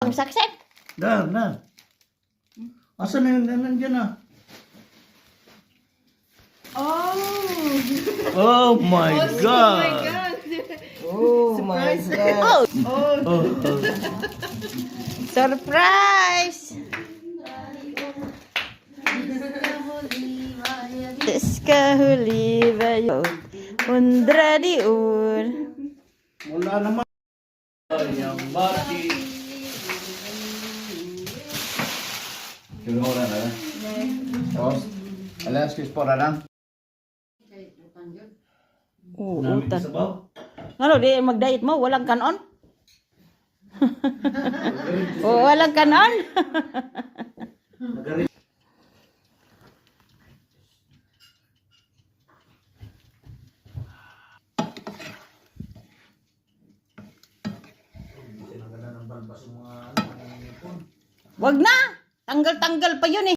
Ang sakset. Na. Asan na yun? Nandiyan na. Oh my God! Oh my God. Surprise! Teskahuli bayo. Undra di ur. Wala naman. Yang bati. Ska du ha den eller? Nej. Eller ska vi spara den? Utan. Ngano di mag-diet mo? Walang kanon? Walang kanon? Wag na! Tanggal-tanggal pa yun eh.